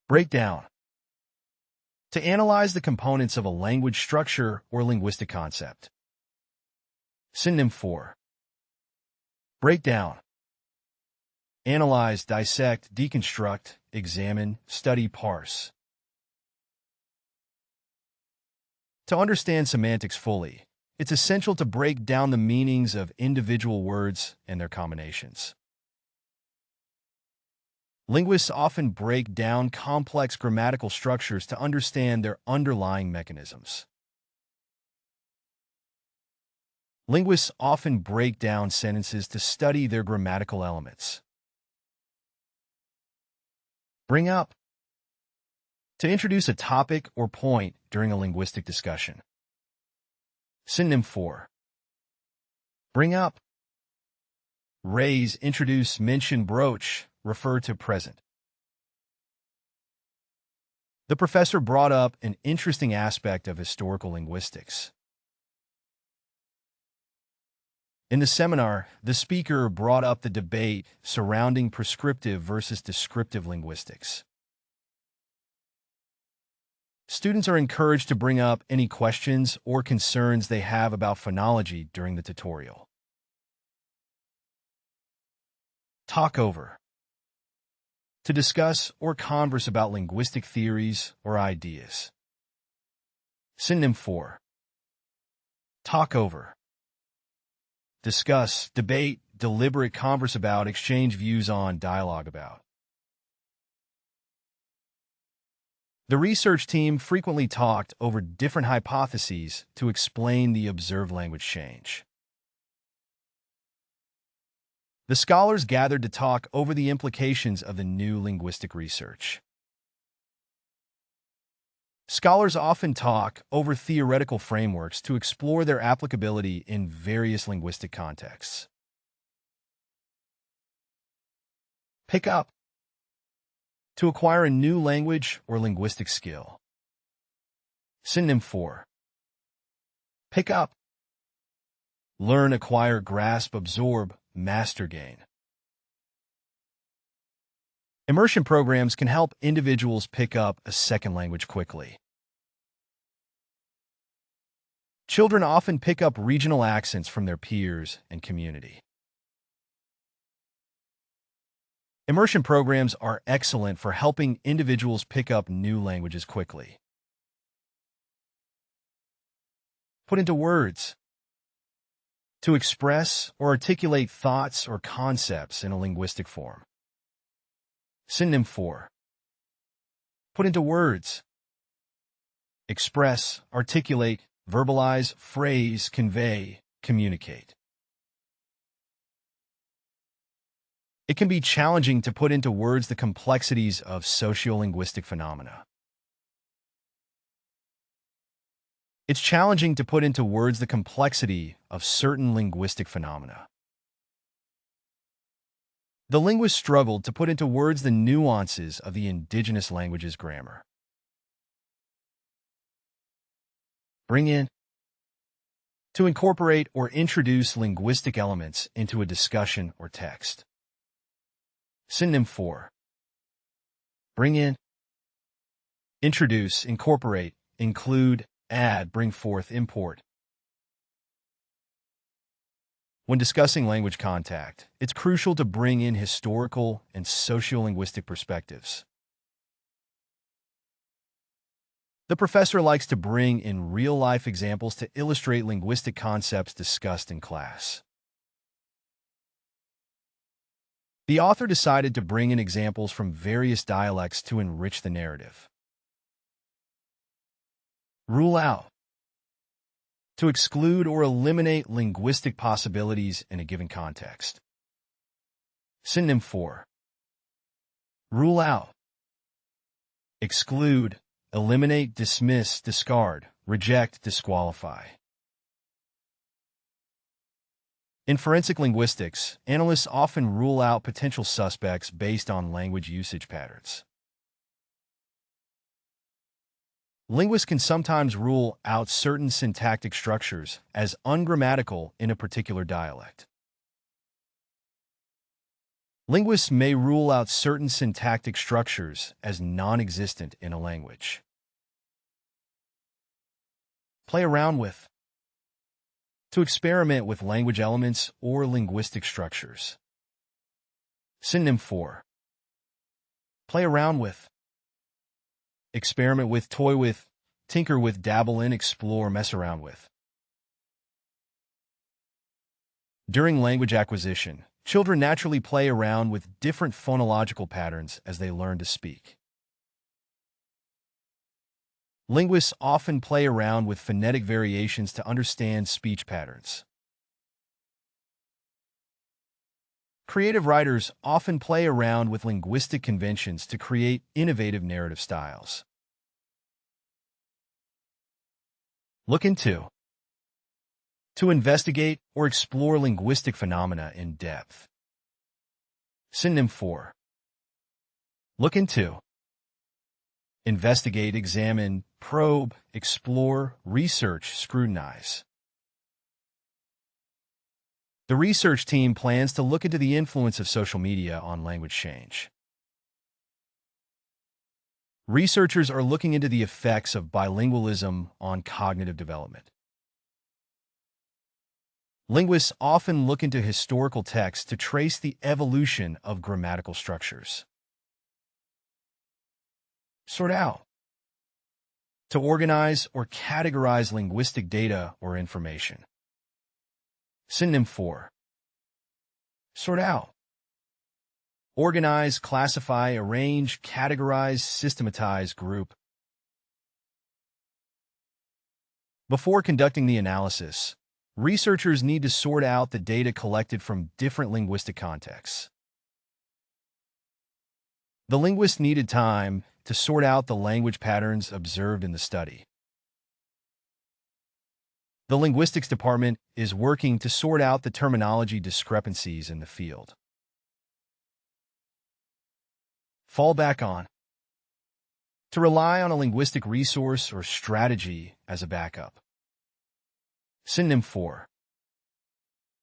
Breakdown. To analyze the components of a language structure or linguistic concept. Synonym for breakdown. Analyze, dissect, deconstruct, examine, study, parse. To understand semantics fully, it's essential to break down the meanings of individual words and their combinations. Linguists often break down complex grammatical structures to understand their underlying mechanisms. Linguists often break down sentences to study their grammatical elements. Bring up. To introduce a topic or point during a linguistic discussion. Synonym for bring up. Raise, introduce, mention, broach, refer to present. The professor brought up an interesting aspect of historical linguistics. In the seminar, the speaker brought up the debate surrounding prescriptive versus descriptive linguistics. Students are encouraged to bring up any questions or concerns they have about phonology during the tutorial. Talk over. To discuss or converse about linguistic theories or ideas. Synonym for talk over. Discuss, debate, deliberate converse about, exchange views on, dialogue about. The research team frequently talked over different hypotheses to explain the observed language change. The scholars gathered to talk over the implications of the new linguistic research. Scholars often talk over theoretical frameworks to explore their applicability in various linguistic contexts. Pick up. To acquire a new language or linguistic skill. Synonym for pick up. Learn, acquire, grasp, absorb, master, gain. Immersion programs can help individuals pick up a second language quickly. Children often pick up regional accents from their peers and community. Immersion programs are excellent for helping individuals pick up new languages quickly. Put into words. To express or articulate thoughts or concepts in a linguistic form. Synonym for put into words. Express, articulate, verbalize, phrase, convey, communicate. It can be challenging to put into words the complexities of sociolinguistic phenomena. It's challenging to put into words the complexity of certain linguistic phenomena. The linguist struggled to put into words the nuances of the indigenous language's grammar. Bring in. To incorporate or introduce linguistic elements into a discussion or text. Synonym for bring in. Introduce, incorporate, include, add, bring forth, import. When discussing language contact, it's crucial to bring in historical and sociolinguistic perspectives. The professor likes to bring in real-life examples to illustrate linguistic concepts discussed in class. The author decided to bring in examples from various dialects to enrich the narrative. Rule out. To exclude or eliminate linguistic possibilities in a given context. Synonym for rule out. Exclude, eliminate, dismiss, discard, reject, disqualify. In forensic linguistics, analysts often rule out potential suspects based on language usage patterns. Linguists can sometimes rule out certain syntactic structures as ungrammatical in a particular dialect. Linguists may rule out certain syntactic structures as non-existent in a language. Play around with. To experiment with language elements or linguistic structures. Synonym for. Play around with. Experiment with, toy with, tinker with, dabble in, explore, mess around with. During language acquisition, children naturally play around with different phonological patterns as they learn to speak. Linguists often play around with phonetic variations to understand speech patterns. Creative writers often play around with linguistic conventions to create innovative narrative styles. Look into. To investigate or explore linguistic phenomena in depth. Synonym for. Look into. Investigate, examine, probe, explore, research, scrutinize. The research team plans to look into the influence of social media on language change. Researchers are looking into the effects of bilingualism on cognitive development. Linguists often look into historical texts to trace the evolution of grammatical structures. Sort out. To organize or categorize linguistic data or information. Synonym for. Sort out. Organize, classify, arrange, categorize, systematize, group. Before conducting the analysis, researchers need to sort out the data collected from different linguistic contexts. The linguist needed time to sort out the language patterns observed in the study. The linguistics department is working to sort out the terminology discrepancies in the field. Fall back on. To rely on a linguistic resource or strategy as a backup. Synonym for.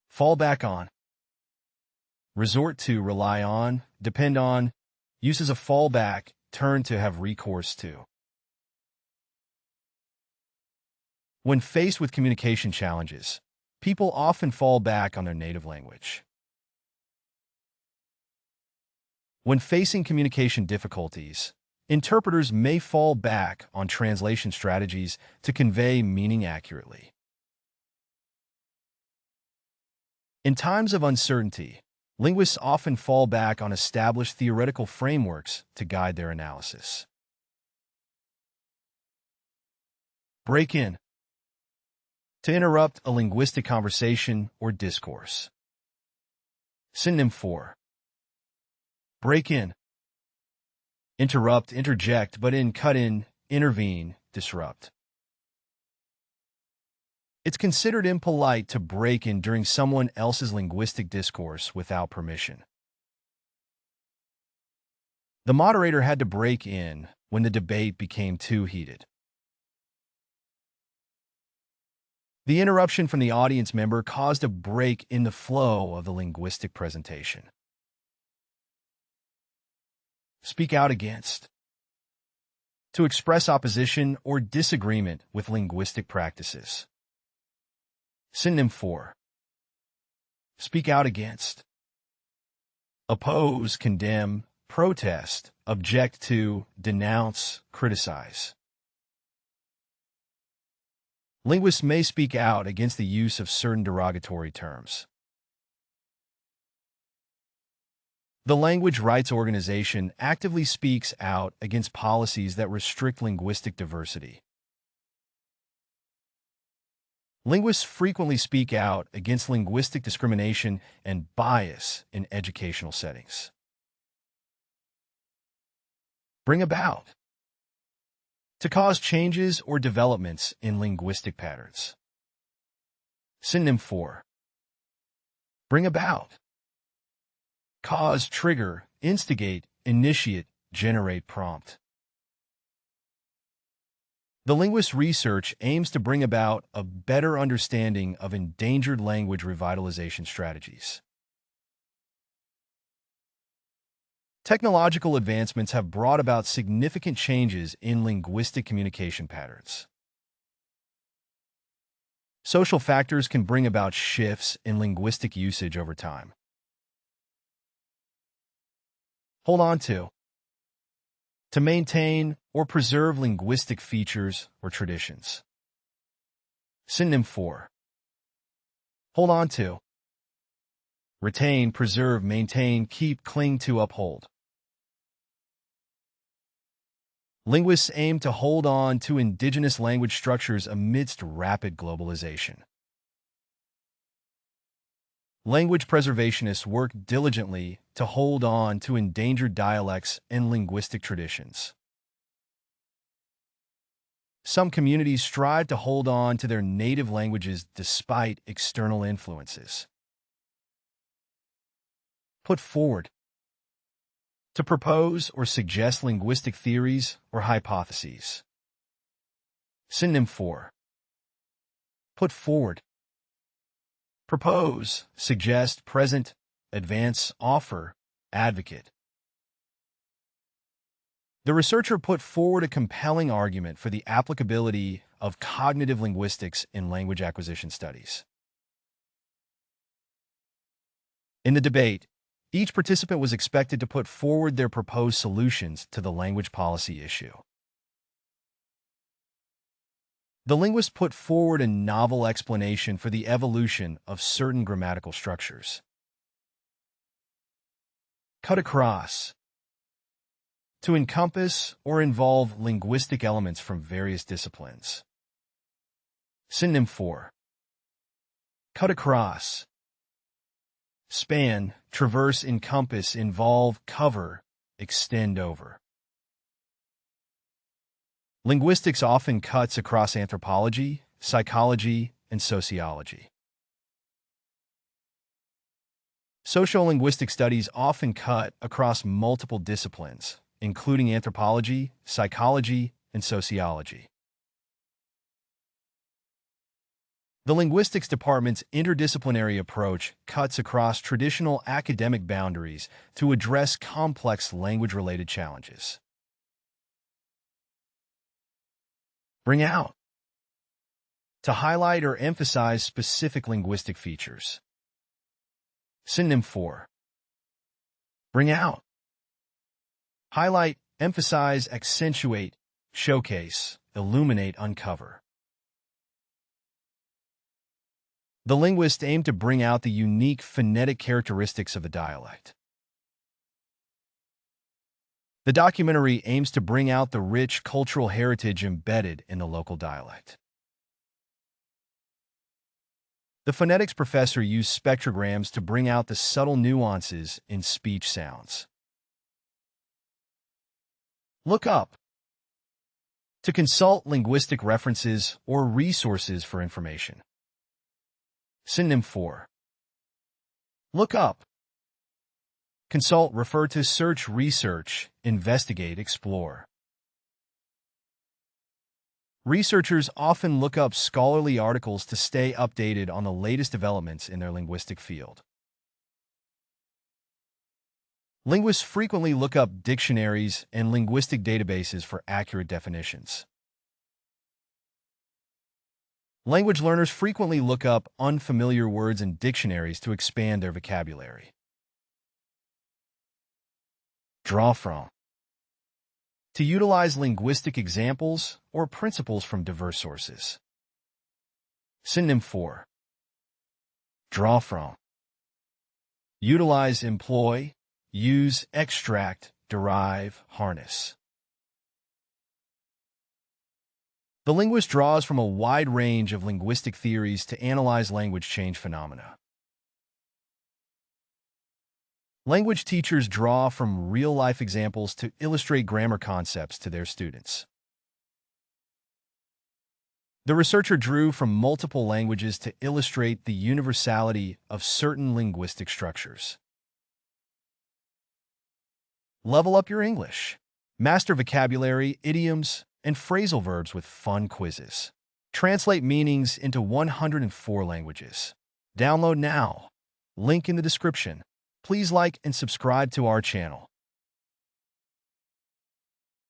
Fall back on. Resort to, rely on, depend on, use as a fallback, turn to, have recourse to. When faced with communication challenges, people often fall back on their native language. When facing communication difficulties, interpreters may fall back on translation strategies to convey meaning accurately. In times of uncertainty, linguists often fall back on established theoretical frameworks to guide their analysis. Break in. To interrupt a linguistic conversation or discourse. Synonym for. Break in. Interrupt, interject, butt in, cut in, intervene, disrupt. It's considered impolite to break in during someone else's linguistic discourse without permission. The moderator had to break in when the debate became too heated. The interruption from the audience member caused a break in the flow of the linguistic presentation. Speak out against. To express opposition or disagreement with linguistic practices. Synonym for. Speak out against. Oppose, condemn, protest, object to, denounce, criticize. Linguists may speak out against the use of certain derogatory terms. The Language Rights Organization actively speaks out against policies that restrict linguistic diversity. Linguists frequently speak out against linguistic discrimination and bias in educational settings. Bring about. To cause changes or developments in linguistic patterns. Synonym for. Bring about. Cause, trigger, instigate, initiate, generate, prompt. The linguist's research aims to bring about a better understanding of endangered language revitalization strategies. Technological advancements have brought about significant changes in linguistic communication patterns. Social factors can bring about shifts in linguistic usage over time. Hold on to maintain or preserve linguistic features or traditions. Synonym for hold on to, retain, preserve, maintain, keep, cling to, uphold. Linguists aim to hold on to indigenous language structures amidst rapid globalization. Language preservationists work diligently to hold on to endangered dialects and linguistic traditions. Some communities strive to hold on to their native languages despite external influences. Put forward. To propose or suggest linguistic theories or hypotheses. Synonym for put forward. Propose, suggest, present, advance, offer, advocate. The researcher put forward a compelling argument for the applicability of cognitive linguistics in language acquisition studies. In the debate, each participant was expected to put forward their proposed solutions to the language policy issue. The linguist put forward a novel explanation for the evolution of certain grammatical structures. Cut across. To encompass or involve linguistic elements from various disciplines. Synonym for cut across. Span, traverse, encompass, involve, cover, extend over. Linguistics often cuts across anthropology, psychology, and sociology. Sociolinguistic studies often cut across multiple disciplines, including anthropology, psychology, and sociology. The linguistics department's interdisciplinary approach cuts across traditional academic boundaries to address complex language-related challenges. Bring out. To highlight or emphasize specific linguistic features. Synonym for bring out. Highlight, emphasize, accentuate, showcase, illuminate, uncover. The linguist aimed to bring out the unique phonetic characteristics of a dialect. The documentary aims to bring out the rich cultural heritage embedded in the local dialect. The phonetics professor used spectrograms to bring out the subtle nuances in speech sounds. Look up. To consult linguistic references or resources for information. Synonym for look up. Consult, refer to, search, research, investigate, explore. Researchers often look up scholarly articles to stay updated on the latest developments in their linguistic field. Linguists frequently look up dictionaries and linguistic databases for accurate definitions. Language learners frequently look up unfamiliar words in dictionaries to expand their vocabulary. Draw from. To utilize linguistic examples or principles from diverse sources. Synonym for draw from. Utilize, employ, use, extract, derive, harness. The linguist draws from a wide range of linguistic theories to analyze language change phenomena. Language teachers draw from real-life examples to illustrate grammar concepts to their students. The researcher drew from multiple languages to illustrate the universality of certain linguistic structures. Level up your English. Master vocabulary, idioms, and phrasal verbs with fun quizzes. Translate meanings into 104 languages. Download now. Link in the description. Please like and subscribe to our channel.